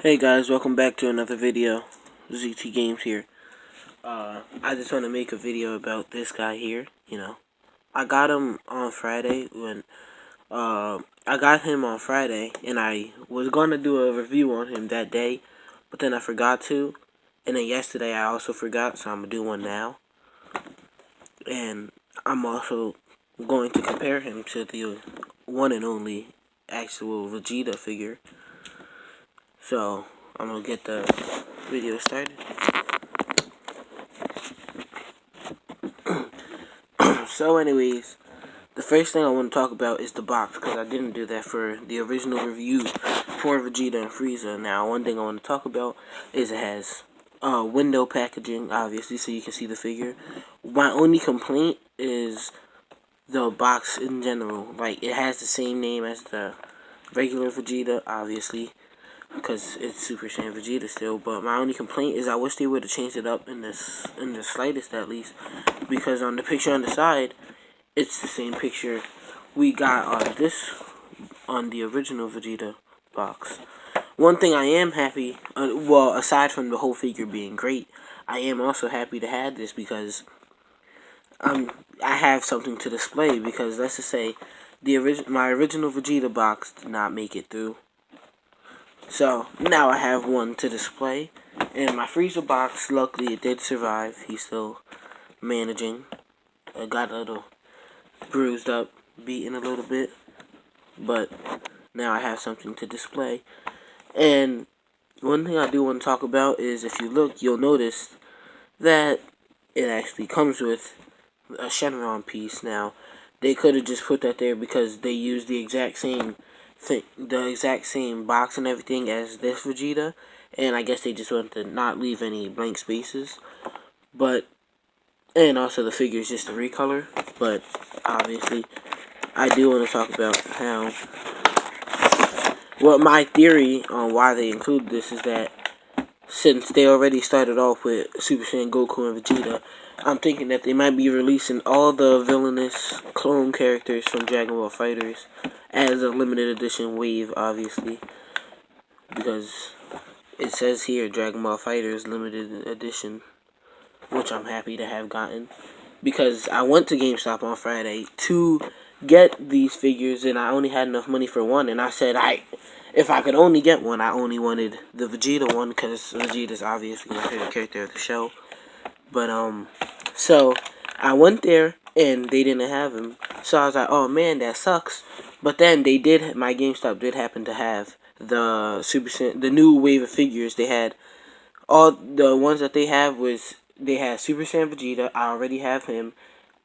Hey guys, welcome back to another video. ZT Games here. I just want to make a video about this guy here. I got him on Friday I got him on Friday, and I was gonna do a review on him that day, but then I forgot to, and then yesterday I also forgot, so I'm gonna do one now. And I'm also going to compare him to the one and only actual Vegeta figure. So I'm gonna get the video started. So anyways, the first thing I want to talk about is the box, because I didn't do that for the original review for Vegeta and Frieza. Now, one thing I want to talk about is it has window packaging, obviously, so you can see the figure. My only complaint is the box in general. Like, it has the same name as the regular Vegeta, obviously, because it's Super Saiyan Vegeta still. But my only complaint is I wish they would have changed it up in the slightest, at least, because on the picture on the side, it's the same picture we got on the original Vegeta box. One thing I am happy, well, aside from the whole figure being great, I am also happy to have this because I have something to display. Because let's just say my original Vegeta box did not make it through, so now I have one to display. And my Frieza box, luckily, it did survive. He's still managing. I got a little bruised up, beaten a little bit, but now I have something to display. And one thing I do want to talk about is, if you look, you'll notice that it actually comes with a Shenron piece. Now, they could have just put that there because they used the exact same thing, the exact same box and everything as this Vegeta, and I guess they just wanted to not leave any blank spaces. And also the figure is just a recolor, but obviously I do want to talk about how, well, my theory on why they include this is that since they already started off with Super Saiyan Goku and Vegeta, I'm thinking that they might be releasing all the villainous clone characters from Dragon Ball FighterZ as a limited edition wave, obviously, because it says here Dragon Ball FighterZ limited edition, which I'm happy to have gotten, because I went to GameStop on Friday to get these figures, and I only had enough money for one, and I said if I could only get one, I only wanted the Vegeta one, because Vegeta's obviously my favorite character of the show. But so I went there and they didn't have him, so I was like, oh man, that sucks. But then my GameStop did happen to have the new wave of figures. They had all the ones that they had Super Saiyan Vegeta. I already have him.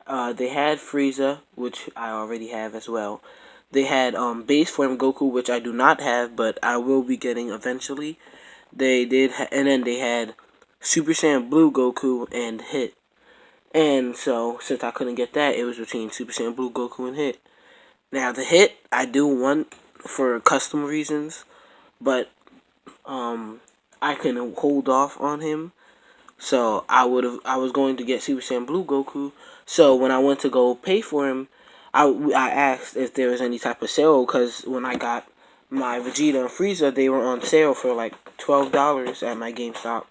They had Frieza, which I already have as well. They had base form Goku, which I do not have, but I will be getting eventually. And then they had Super Saiyan Blue Goku and Hit. And so, since I couldn't get that, it was between Super Saiyan Blue Goku and Hit. Now, the Hit I do want for custom reasons, but I can hold off on him. So I was going to get Super Saiyan Blue Goku. So when I went to go pay for him, I asked if there was any type of sale, because when I got my Vegeta and Frieza, they were on sale for like $12 at my GameStop.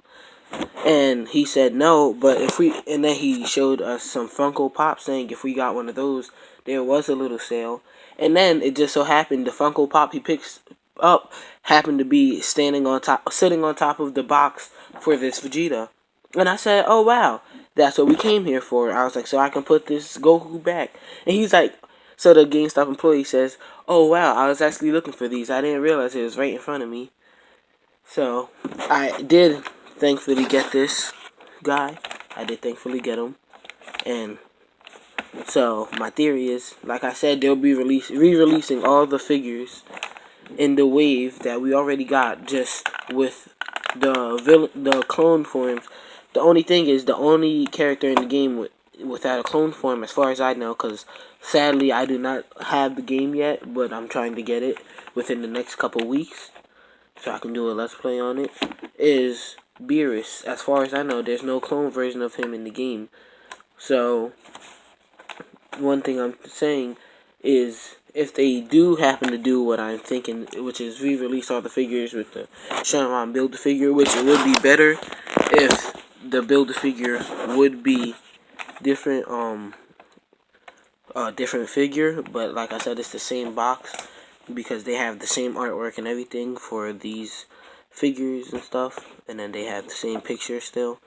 And he said no, but and then he showed us some Funko Pop, saying if we got one of those, there was a little sale. And then it just so happened the Funko Pop he picks up happened to be sitting on top of the box for this Vegeta. And I said, oh wow, that's what we came here for. I was like, so I can put this Goku back. And he's like, so the GameStop employee says, oh wow, I was actually looking for these. I didn't realize it was right in front of me. So I did thankfully get this guy. I did thankfully get him. And so my theory is, like I said, they'll be re-releasing all the figures in the wave that we already got, just with the clone forms. The only thing is, the only character in the game without a clone form, as far as I know, because sadly I do not have the game yet, but I'm trying to get it within the next couple weeks so I can do a let's play on it, is Beerus. As far as I know, there's no clone version of him in the game. So one thing I'm saying is, if they do happen to do what I'm thinking, which is re-release all the figures with the Shenron Build-A-Figure, which it would be better if the Build-A-Figure would be different, different figure, but like I said, it's the same box because they have the same artwork and everything for these figures and stuff, and then they have the same picture still.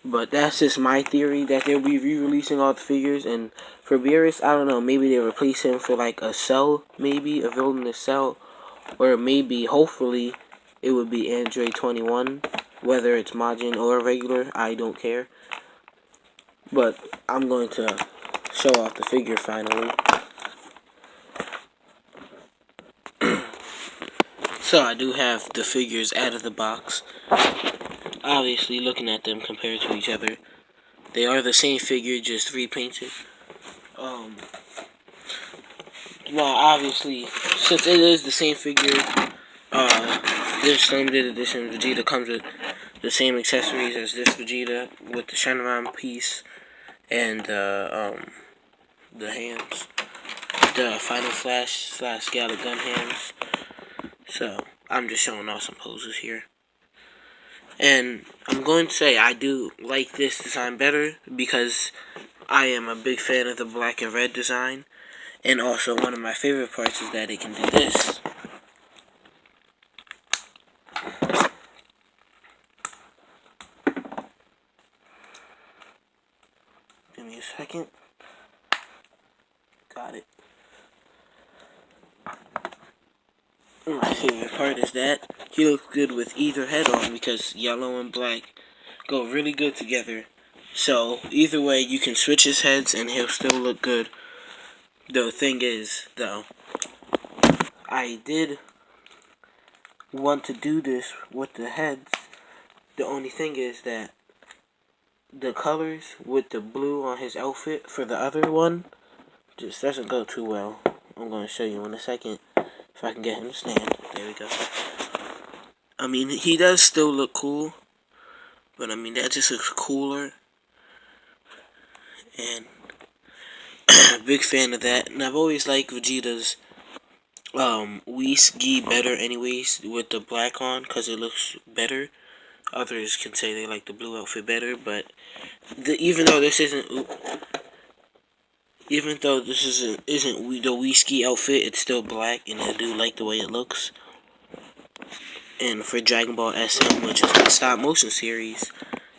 But that's just my theory, that they'll be re-releasing all the figures. And for Beerus, I don't know, maybe they replace him for like a Cell, maybe a villainous Cell, or maybe, hopefully, it would be Android 21, whether it's Majin or regular, I don't care. But I'm going to show off the figure finally. So I do have the figures out of the box. Obviously, looking at them compared to each other, they are the same figure, just repainted. Well, obviously, since it is the same figure, this limited edition Vegeta comes with the same accessories as this Vegeta, with the Shenron piece and the hands, the Final Flash / Gala gun hands. So I'm just showing off some poses here. And I'm going to say I do like this design better because I am a big fan of the black and red design. And also, one of my favorite parts is that it can do this. Give me a second. Got it. My favorite part is that he looks good with either head on because yellow and black go really good together. So, either way, you can switch his heads and he'll still look good. The thing is, though, I did want to do this with the heads. The only thing is that the colors with the blue on his outfit for the other one just doesn't go too well. I'm going to show you in a second if I can get him to stand. There we go. I mean, he does still look cool, but I mean, that just looks cooler. And big fan of that. And I've always liked Vegeta's Whis-Gi better anyways with the black on because it looks better. Others can say they like the blue outfit better, but even though this isn't the Whis-Gi outfit, it's still black, and I do like the way it looks. And for Dragon Ball SM, which is the stop motion series,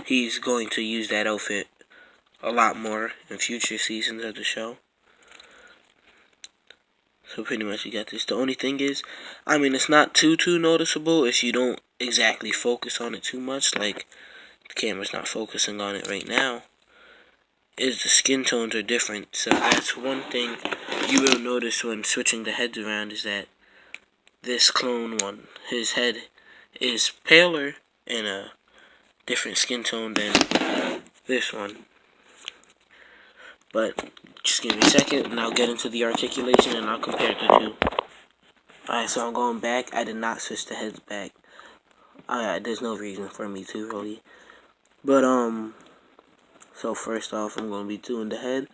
he's going to use that outfit a lot more in future seasons of the show. So pretty much you got this. The only thing is, I mean, it's not too noticeable if you don't exactly focus on it too much. Like, the camera's not focusing on it right now. Is the skin tones are different. So that's one thing you will notice when switching the heads around, is that this clone one, his head is paler and a different skin tone than this one. But just give me a second and I'll get into the articulation and I'll compare the two. Alright, so I'm going back. I did not switch the heads back. There's no reason for me to, really. But, so first off, I'm going to be doing the head,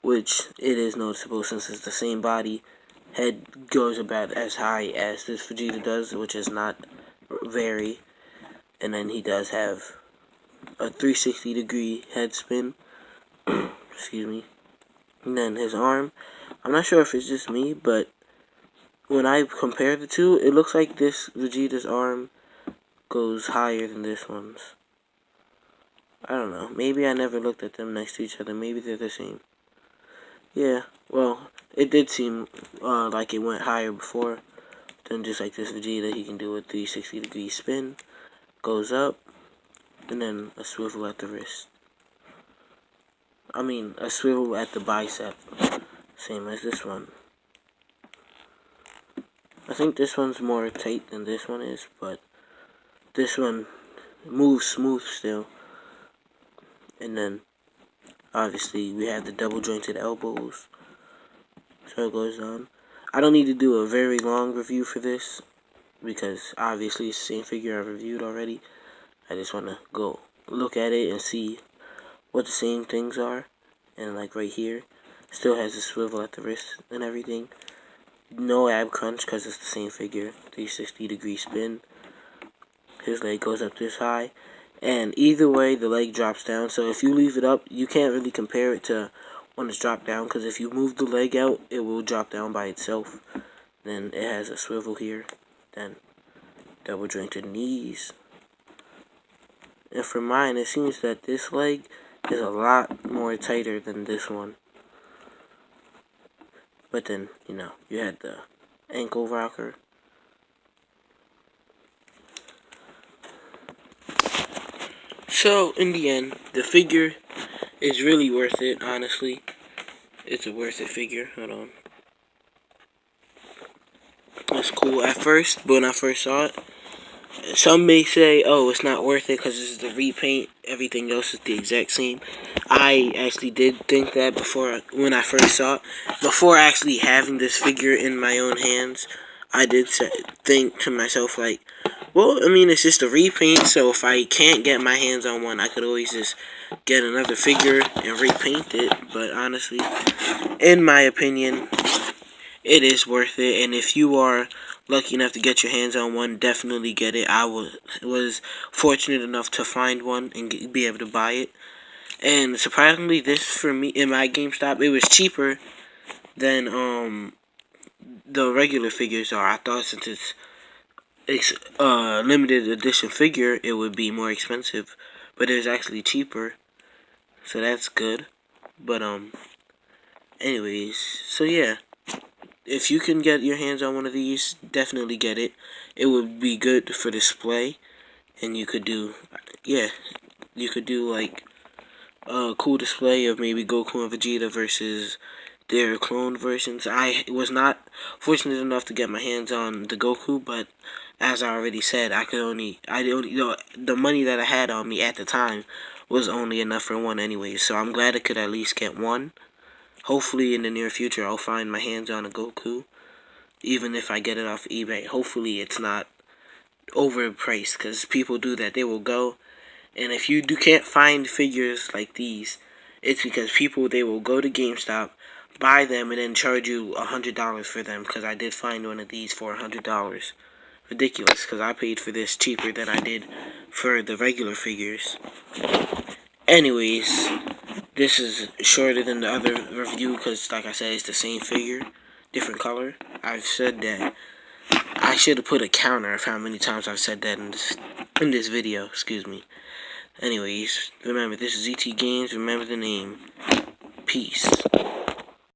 which it is noticeable since it's the same body. Head goes about as high as this Vegeta does, which is not very. And then he does have a 360-degree head spin. Excuse me. And then his arm, I'm not sure if it's just me, but when I compare the two, it looks like this Vegeta's arm goes higher than this one's. I don't know. Maybe I never looked at them next to each other. Maybe they're the same. Yeah, well, it did seem like it went higher before. Then just like this Vegeta, he can do a 360-degree spin. Goes up, and then a swivel at the wrist. I mean, a swivel at the bicep. Same as this one. I think this one's more tight than this one is, but this one moves smooth still. And then, obviously, we have the double jointed elbows. So it goes on. I don't need to do a very long review for this, because obviously it's the same figure I've reviewed already. I just want to go look at it and see what the same things are. And like right here, Still has a swivel at the wrist and everything. No ab crunch because it's the same figure. 360-degree spin. His leg goes up this high. And either way, the leg drops down. So if you leave it up, you can't really compare it to when it's dropped down. Because if you move the leg out, it will drop down by itself. Then it has a swivel here. Then double jointed knees. And for mine, it seems that this leg is a lot more tighter than this one. But then, you know, you had the ankle rocker. So, in the end, the figure is really worth it, honestly. It's a worth it figure. Hold on. It's cool at first, but when I first saw it, some may say, oh, it's not worth it because this is the repaint. Everything else is the exact same. I actually did think that when I first saw it. Before actually having this figure in my own hands, I did think to myself, like, well, I mean, it's just a repaint, so if I can't get my hands on one, I could always just get another figure and repaint it. But honestly, in my opinion, it is worth it, and if you are lucky enough to get your hands on one, definitely get it. I was fortunate enough to find one and be able to buy it. And surprisingly, this for me in my GameStop, it was cheaper than the regular figures are. I thought since it's limited edition figure, it would be more expensive, but it's actually cheaper, so that's good. But anyways, so yeah. If you can get your hands on one of these, definitely get it. It would be good for display, and you could do, yeah, you could do like a cool display of maybe Goku and Vegeta versus their clone versions. I was not fortunate enough to get my hands on the Goku, but as I already said, the money that I had on me at the time was only enough for one anyway, so I'm glad I could at least get one. Hopefully in the near future I'll find my hands on a Goku, even if I get it off eBay. Hopefully it's not overpriced, because people do that. They will go, and if you can't find figures like these, it's because they will go to GameStop, buy them, and then charge you $100 for them, because I did find one of these for $100. Ridiculous, because I paid for this cheaper than I did for the regular figures. Anyways, this is shorter than the other review because, like I said, it's the same figure, different color. I've said that. I should have put a counter of how many times I've said that in this video. Excuse me. Anyways, remember, this is ZT Games. Remember the name. Peace.